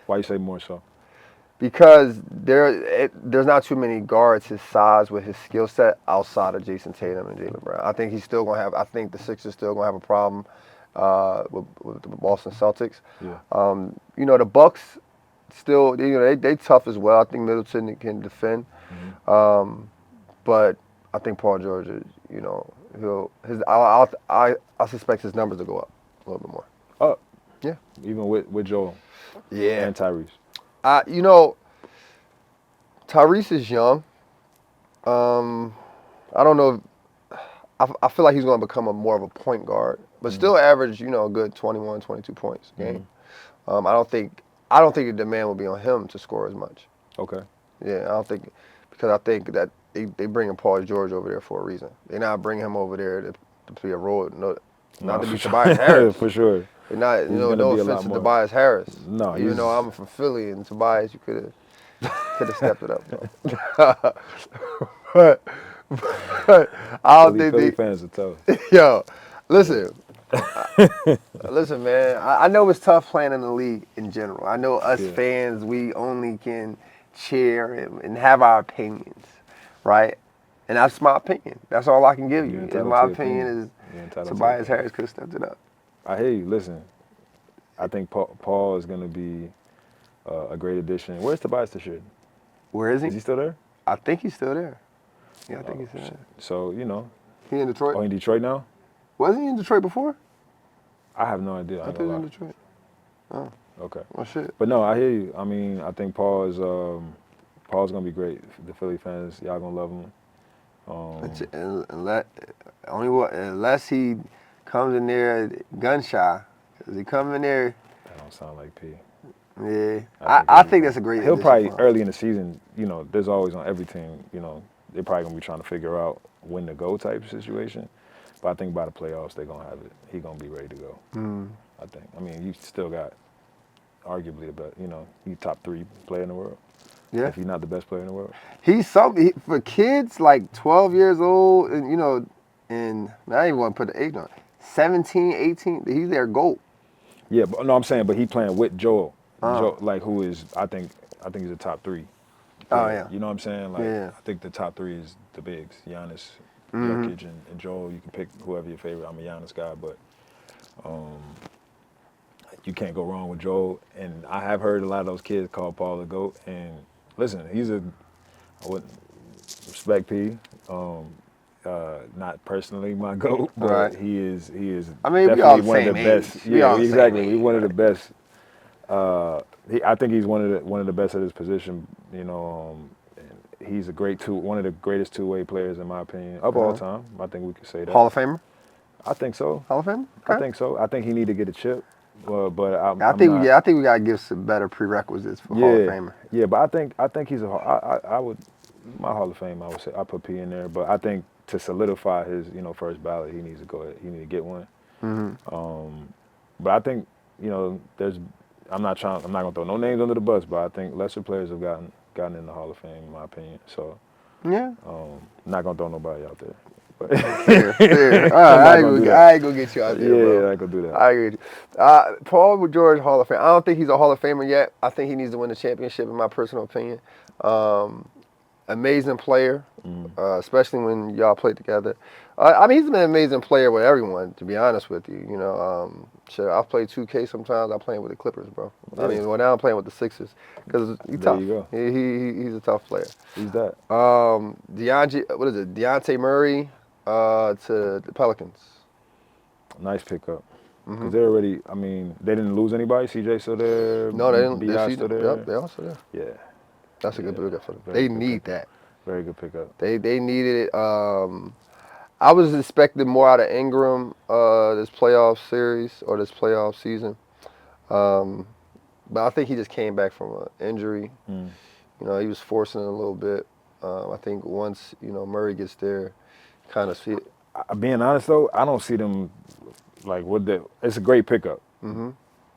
Why you say more so? because there's not too many guards his size with his skill set outside of Jason Tatum and Jaylen Brown. I think he's still gonna have. I think the Sixers still gonna have a problem with the Boston Celtics. Yeah. The Bucks still, they tough as well. I think Middleton can defend, but I think Paul George, I suspect his numbers will go up a little bit more. Up. Yeah. Even with Joel. Yeah. And Tyrese. Tyrese is young. I don't know. I feel like he's going to become more of a point guard, but still average, a good 21, 22 points a game. I don't think the demand will be on him to score as much. Okay. Yeah, I don't think, because I think that they bringing Paul George over there for a reason. They're not bringing him over there to be a role, not to be Tobias Harris. For sure. They're not, He's gonna no be a offense lot to more. Tobias Harris. No, Even he's- though I'm from Philly and Tobias, you could have stepped it up though. but I don't think Philly they. fans are tough. Yo, listen. Listen, man. I know it's tough playing in the league in general. I know us Yeah. fans, we only can cheer and have our opinions, right? And that's my opinion. That's all I can give you. You're And entitled my to your opinion opinion. You're is entitled to Tobias your Harris could have stepped it up. I hear you. Listen, I think Paul is going to be a great addition. Where's Tobias this year? Where is Is he he? still there? I think he's still there. Yeah, I think he's still there. So, He in Detroit? in Detroit now? Wasn't he in Detroit before? I have no idea. I I ain't thought he was gonna in Detroit. lie. Okay. Oh, shit. But no, I hear you. I mean, I think Paul's going to be great. The Philly fans, y'all going to love him. Unless he comes in there gun shy. Does he come in there? That don't sound like P. Yeah. I I think that's a great He'll addition probably, for him. early in the season, there's always on every team, they're probably going to be trying to figure out when to go type of situation. But I think by the playoffs, they're going to have it. He's going to be ready to go. I think. I mean, you still got arguably the best, he's top 3 player in the world. Yeah. If he's not the best player in the world. For kids like 12 years old, and I even want to put the age on, 17, 18, he's their GOAT. Yeah, but no, I'm saying, but he playing with Joel. Oh. Joel, like, who is, I think he's a top 3. Oh, yeah. You know what I'm saying? Like, Yeah. I think the top 3 is the bigs, Giannis, Mm-hmm. Jokic, and Joel. You can pick whoever your favorite. I'm a Giannis guy, but you can't go wrong with Joel. And I have heard a lot of those kids call Paul the GOAT. And listen, I wouldn't respect P. Not personally my GOAT, but Right. he is I mean, we definitely all the one of same the age. best. We Yeah, all the same exactly. age, He's one of the right. best. I think he's one of the best at his position. And he's one of the greatest two-way players in my opinion of all time. I think we could say that. Hall of Famer? I think so. Hall of Famer? I Okay. think so. I think he need to get a chip. But I I'm think not, I think we gotta give some better prerequisites for Hall of Famer. Yeah, but I think he's I would, my Hall of Fame, I would say I put P in there, but I think to solidify his first ballot, he needs to go ahead, he need to get one. But I think I'm not gonna throw no names under the bus, but I think lesser players have gotten in the Hall of Fame in my opinion. So Yeah. not gonna throw nobody out there. But Fair. All right, I ain't gonna get you out there, bro. yeah, I could do that. I agree. Paul George, Hall of Fame. I don't think he's a Hall of Famer yet. I think he needs to win the championship, in my personal opinion. amazing player, Mm-hmm. especially when y'all played together. I mean, he's been an amazing player with everyone, to be honest with you. Sure, I play 2K sometimes. I'm playing with the Clippers, bro. I Yeah. mean, well, now I'm playing with the Sixers because he's There tough. you go. He's a tough player. Who's that? Deontay Murray to the Pelicans. Nice pickup. Hmm Because they're already, I mean, they didn't lose anybody. CJ still there. No, they didn't. Bi still Yep, there. they also there. Yeah. That's a good Yeah. pickup for them. Very They good need pickup. that. Very good pickup. They needed it. I was expecting more out of Ingram this playoff series or this playoff season. Um, but I think he just came back from an injury. Mm. He was forcing it a little bit. I think once, Murray gets there, kind of see it. Being honest though, I don't see them like what the. It's a great pickup, Hmm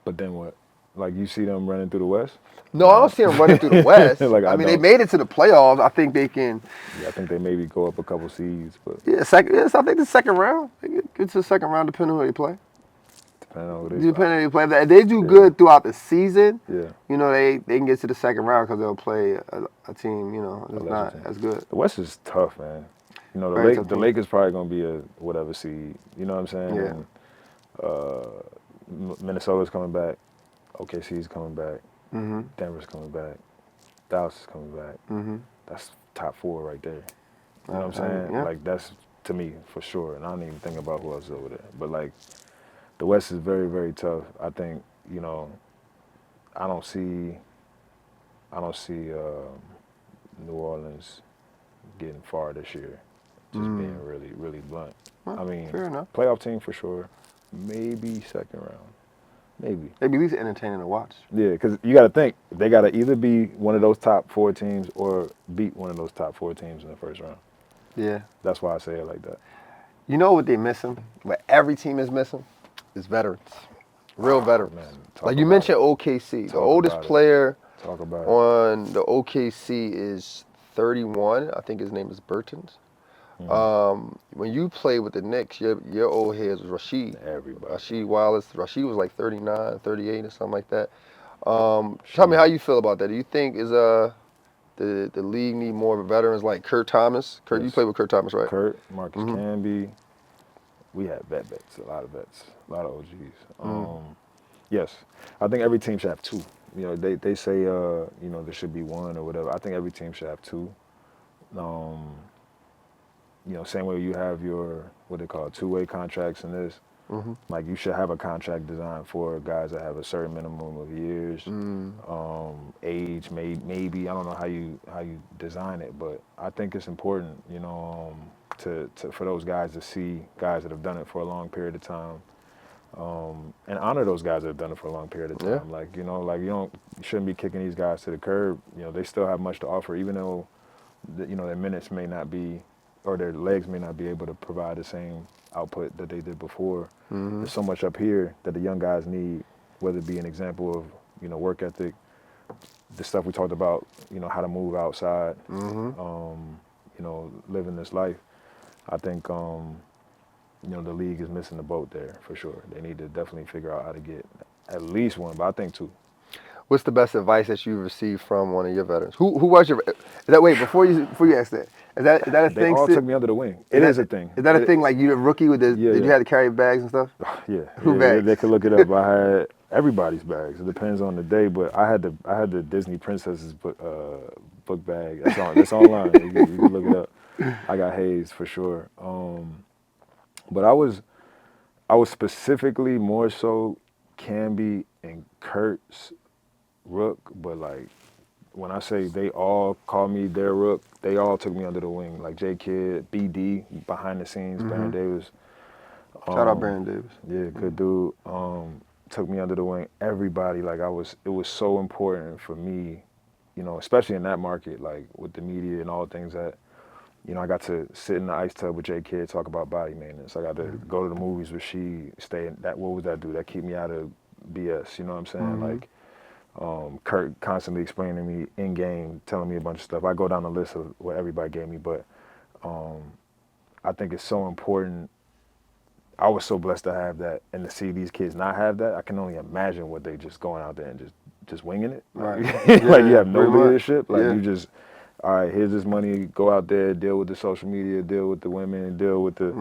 but then what? Like you see them running through the West? No, I don't see him running through the West. Like I mean, they don't. made it to the playoffs. I think they can. Yeah, I think they maybe go up a couple seeds, but Yeah, second. Yes, I think the second round. They get to the second round depending on who they play. depending on who they. Depending on who they play. If they do Yeah. good throughout the season, Yeah. they can get to the second round because they'll play a team, that's lesser not team. as good. The West is tough, man. Very tough The team. Lakers probably gonna be a whatever seed. You know what I'm saying? Yeah. And, Minnesota's coming back. OKC's coming back. Mm-hmm. Denver's coming back. Dallas is coming back. Mm-hmm. That's top 4 right there. You know what I'm saying? Yeah. Like that's to me for sure. And I don't even think about who else is over there. But like the West is very, very tough. I think, I don't see New Orleans getting far this year. Just being really, really blunt. Well, I mean, fair enough. playoff team for sure. Maybe second round. Maybe. They'd be at least entertaining to watch. Yeah, because you got to think they got to either be one of those top 4 teams or beat one of those top 4 teams in the first round. Yeah. That's why I say it like that. You know what they're missing? What every team is missing? Is veterans. Real veterans. Man, Like you mentioned OKC. The oldest about it. player Talk about it. on the OKC is 31. I think his name is Bertans. When you played with the Knicks, your old head was Rasheed. Everybody. Rasheed Wallace. Rasheed was like 39, 38 or something like that. Tell me how you feel about that. Do you think the league need more veterans like Kurt Thomas? You Yes. played with Kurt Thomas, right? Kurt, Marcus Mhm. Camby. We had vets, a lot of OGs. Yes, I think every team should have 2. They say there should be 1 or whatever. I think every team should have 2. Same way you have your what they call 2-way contracts in this. Mhm. Like you should have a contract designed for guys that have a certain minimum of years, age, maybe I don't know how you design it, but I think it's important, to for those guys to see guys that have done it for a long period of time, and honor those guys that have done it for a long period of time. Yeah. Like you shouldn't be kicking these guys to the curb. They still have much to offer, even though their minutes may not be, or their legs may not be able to provide the same output that they did before. There's so much up here that the young guys need, whether it be an example of, work ethic, the stuff we talked about, how to move outside, living this life. I think, the league is missing the boat there for sure. They need to definitely figure out how to get at least 1, but I think 2. What's the best advice that you received from one of your veterans? Who was your? Wait, before you ask that, is that a They thing? all Sid? took me under the wing. It is a thing. Is that a thing? Like you, a rookie with the? Yeah, Did you yeah. have to carry bags and stuff? Yeah, Who yeah, bags? they could look it up. I had everybody's bags. It depends on the day, but I had the Disney Princess's book bag. That's online. You can look it up. I got Hayes for sure. But I was specifically more so Camby and Kurt's rook, but like when I say they all call me their rook, they all took me under the wing. Like J Kidd, BD behind the scenes, Baron Davis. Shout out Baron Davis. Yeah, good dude. Took me under the wing. Everybody, like it was so important for me, especially in that market, like with the media and all the things that, I got to sit in the ice tub with J Kidd, talk about body maintenance. I got to go to the movies with she, stay in that. What was that do? That keep me out of BS. You know what I'm saying? Like Kurt constantly explaining to me in game, telling me a bunch of stuff. I go down the list of what everybody gave me, but I think it's so important. I was so blessed to have that, and to see these kids not have that, I can only imagine what they just going out there and just winging it. Right. Like you have no pretty much. leadership. Like Yeah. you just, all right, here's this money, go out there, deal with the social media, deal with the women, deal with the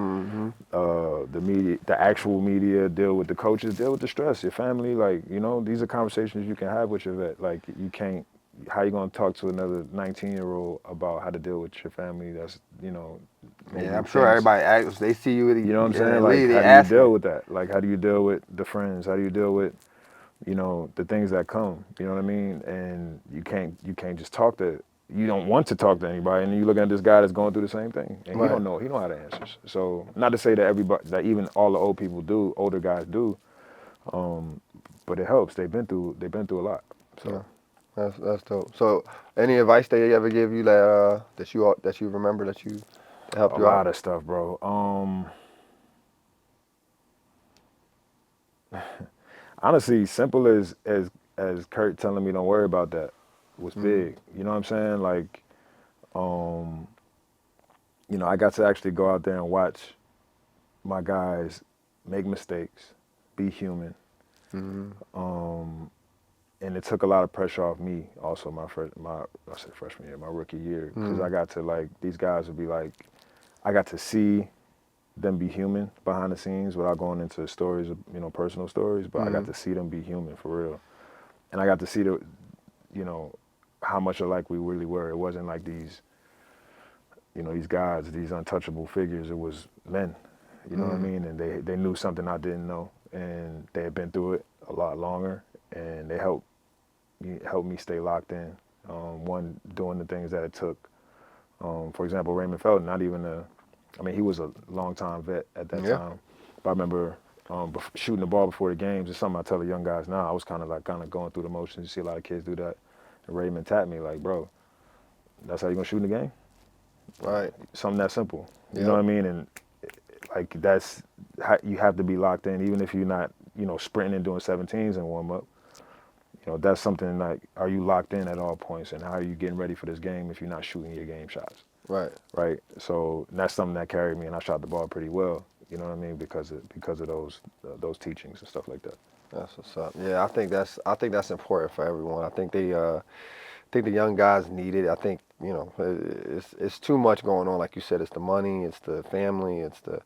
media, the actual media, deal with the coaches, deal with the stress, your family. Like, you know, these are conversations you can have with your vet. Like, you can't, how you gonna talk to another 19-year-old about how to deal with your family? That's, you know, maybe Yeah, I'm sure things. everybody asks, they see you, You know what I'm in saying? the Like, league, they how do you ask deal them. with that? Like, how do you deal with the friends? How do you deal with, you know, the things that come? You know what I mean? And you can't just talk to. You don't want to talk to anybody, and you look at this guy that's going through the same thing, and he Right. don't know. He don't have the answers. So, not to say that everybody, that even all the old people do, older guys do, but it helps. They've been through a lot. So. Yeah. That's dope. So, any advice they ever give you that you remember that helped A you out? lot of stuff, bro. Honestly, simple as Kurt telling me don't worry about that was big. You know what I'm saying? Like, you know, I got to actually go out there and watch my guys make mistakes, be human, and it took a lot of pressure off me. Also, I said freshman year, my rookie year, because I got to like these guys would be like, I got to see them be human behind the scenes without going into stories, you know, personal stories, but I got to see them be human for real. And I got to see you know, how much alike we really were. It wasn't like these, you know, these guys, these untouchable figures. It was men, you know what I mean? And they knew something I didn't know, and they had been through it a lot longer, and they helped me stay locked in. One, doing the things that it took. For example, Raymond Felton, not even I mean, he was a longtime vet at that Yeah. time. But I remember shooting the ball before the games. It's something I tell the young guys now. I was kind of going through the motions. You see a lot of kids do that. And Raymond tapped me like, bro, that's how you gonna shoot in the game? Right. Something that simple. You Yep. know what I mean? And like that's how you have to be locked in, even if you're not, you know, sprinting and doing 17s in warm up. You know, that's something like, are you locked in at all points, and how are you getting ready for this game if you're not shooting your game shots? Right. Right. So that's something that carried me, and I shot the ball pretty well. You know what I mean? Because of those teachings and stuff like that. That's what's up. Yeah, I think that's important for everyone. I think the young guys need it. I think, you know, it's too much going on. Like you said, it's the money, it's the family, it's the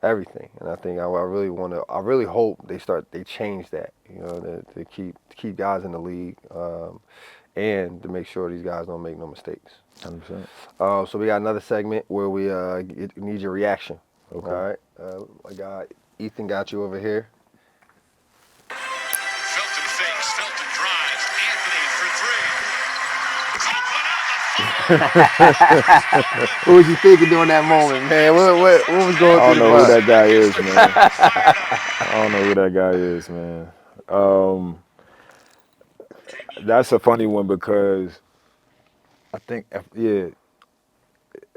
everything. And I think I really hope they change that. You know, to keep guys in the league, and to make sure these guys don't make no mistakes. 100%. So we got another segment where we need your reaction. Okay. All right. I got Ethan got you over here. Felton fakes, Felton drives, Anthony for three. What was you thinking during that moment, man? What was going I through don't the know who mind? that guy is, man. I don't know who that guy is, man. That's a funny one because I think, yeah,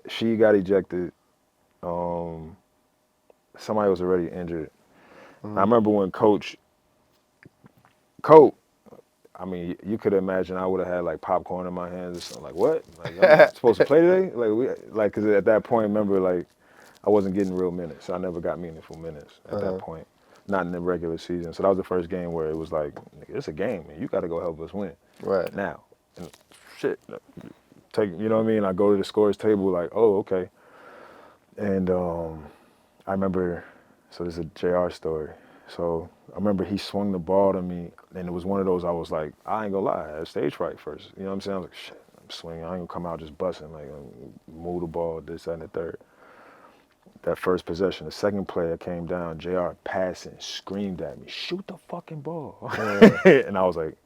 she got ejected. Somebody was already injured. I remember when Coach, I mean, you could imagine I would have had like popcorn in my hands or something. Like, what? Like, I'm supposed to play today? Cause at that point, remember, like, I wasn't getting real minutes. So I never got meaningful minutes at that point. Not in the regular season. So that was the first game where it was like, nigga, it's a game, man. You got to go help us win. Right. Now. And shit. You know what I mean? I go to the scores table like, oh, okay. And I remember, so this is a JR story. So I remember he swung the ball to me, and it was one of those I was like, I ain't gonna lie, I had stage fright first. You know what I'm saying? I was like, shit, I'm swinging. I ain't gonna come out just busting, like, move the ball, this, that, and the third. That first possession, the second player came down, JR passing, screamed at me, shoot the fucking ball. And I was like,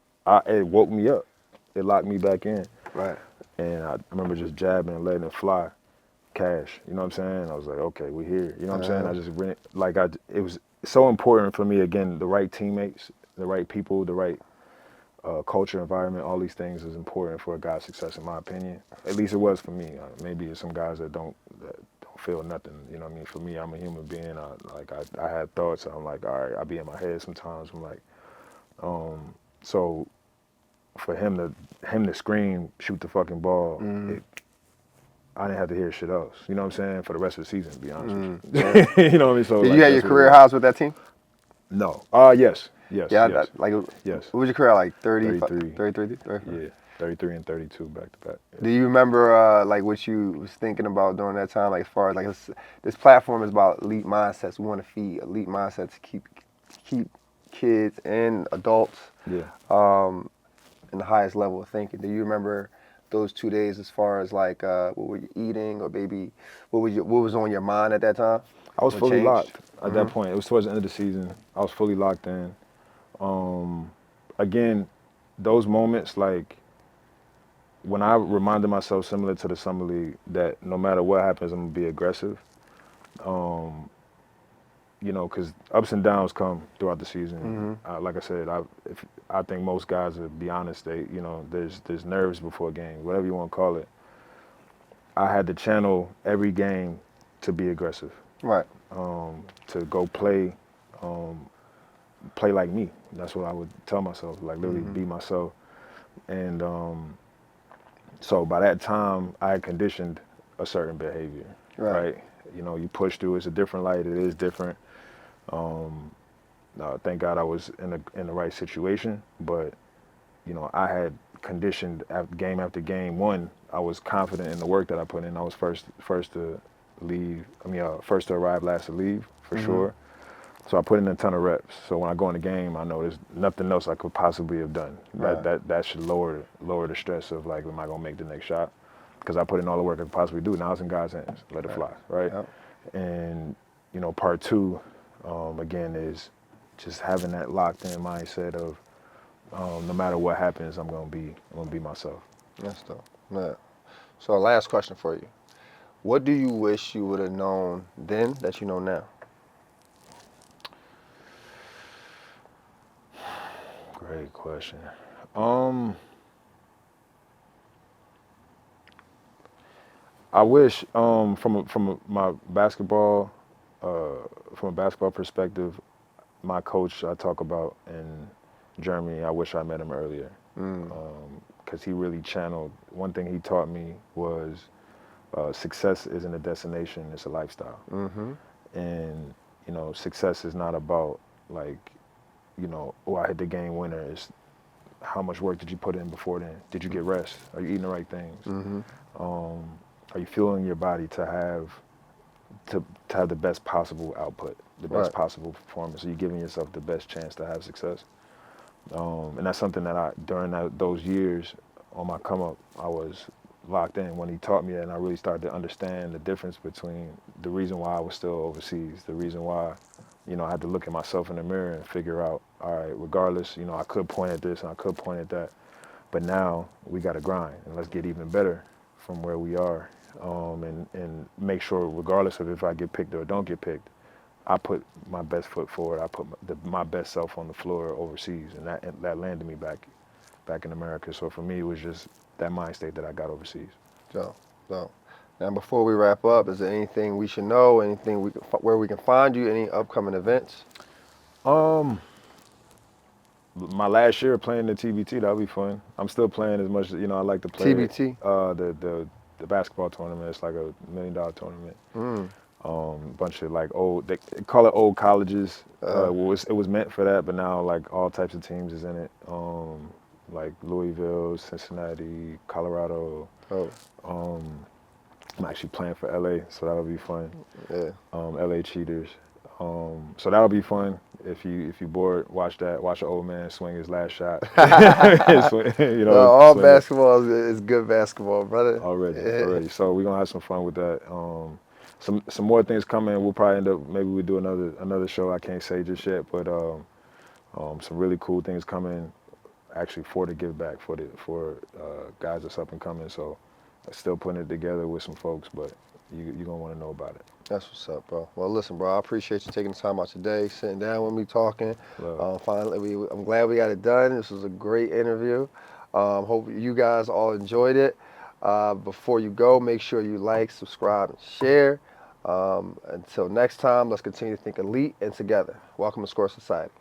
it woke me up. It locked me back in. Right. And I remember just jabbing and letting it fly. Cash, you know what I'm saying? I was like, okay, we're here. You know what I'm saying? I just went, like, it was so important for me, again, the right teammates, the right people, the right culture, environment, all these things is important for a guy's success, in my opinion. At least it was for me. Maybe there's some guys that don't feel nothing, you know what I mean? For me, I'm a human being. I had thoughts. I'm like, all right, I be in my head sometimes. I'm like, so for him to scream, shoot the fucking ball, I didn't have to hear shit else. You know what I'm saying? For the rest of the season, to be honest with you. You know what I mean? So, Did like, you have your that's what career it was. highs with that team? No. Yes. Yes. Yeah. Yes. Like, Yes. what was your career like? 30, 33. 33? 34? Yeah. 33 and 32 back to back. Do you remember like what you was thinking about during that time? Like as far as like this platform is about elite mindsets. We want to feed elite mindsets to keep kids and adults Yeah. in the highest level of thinking. Do you remember those 2 days as far as like what were you eating or maybe what was on your mind at that time? I was What fully changed? locked at that point. It was towards the end of the season. I was fully locked in. Again, those moments, like when I reminded myself, similar to the summer league, that no matter what happens, I'm gonna be aggressive. You know, because ups and downs come throughout the season. Like I said, I think most guys, to be honest, there's nerves before a game, whatever you want to call it. I had to channel every game to be aggressive, Right. to go play like me. That's what I would tell myself, like literally be myself. And so by that time, I had conditioned a certain behavior, Right. right? You know, you push through. It's a different light. It is different. Thank God I was in the right situation, but you know, I had conditioned game after game. One, I was confident in the work that I put in. I was first to leave. First to arrive, last to leave for sure. So I put in a ton of reps. So when I go in the game, I know there's nothing else I could possibly have done. Right. That should lower the stress of like, am I gonna make the next shot? Because I put in all the work I could possibly do. Now it's in God's hands. Let it fly, right? Yep. And you know, part two, again, is just having that locked in mindset of no matter what happens, I'm gonna be myself. That's dope. Yeah. So last question for you. What do you wish you would have known then that you know now? Great question. I wish my basketball from a basketball perspective, my coach I talk about in Germany, I wish I met him earlier. Because he really channeled, one thing he taught me was success isn't a destination, it's a lifestyle. And you know, success is not about like, you know, oh, I hit the game winner. It's how much work did you put in before then? Did you get rest? Are you eating the right things? Are you fueling your body to have the best possible output, the best Right. possible performance? Are you giving yourself the best chance to have success? And that's something that during those years on my come up, I was locked in when he taught me that, and I really started to understand the difference between the reason why I was still overseas, the reason why, you know, I had to look at myself in the mirror and figure out, all right, regardless, you know, I could point at this and I could point at that, but now we got to grind and let's get even better from where we are, and make sure, regardless of if I get picked or don't get picked, I put my best foot forward. I put my best self on the floor overseas, and that landed me back in America. So for me, it was just that mind state that I got overseas. So, now before we wrap up, is there anything we should know? Anything where we can find you? Any upcoming events? My last year playing the TBT, that'll be fun. I'm still playing as much, you know, I like to play TBT? The basketball tournament. It's like $1 million tournament. Bunch of like they call it old colleges. It was meant for that, but now like all types of teams is in it. Like Louisville, Cincinnati, Colorado. Oh, I'm actually playing for LA, so that'll be fun. yeah. LA Cheaters. So that'll be fun. If you bored, watch that. Watch an old man swing his last shot. You know, All swing it basketball is good basketball, brother. already. So we're gonna have some fun with that. Some more things coming. We'll probably end up, maybe we'll do another show. I can't say just yet, but some really cool things coming. Actually, for the give back for guys that's up and coming. So still putting it together with some folks, but you're gonna want to know about it. That's what's up, bro. Well, listen, bro, I appreciate you taking the time out today, sitting down with me, talking. Love. Finally, I'm glad we got it done. This was a great interview. Hope you guys all enjoyed it. Before you go, make sure you like, subscribe, and share. Until next time, let's continue to think elite and together. Welcome to Score Society.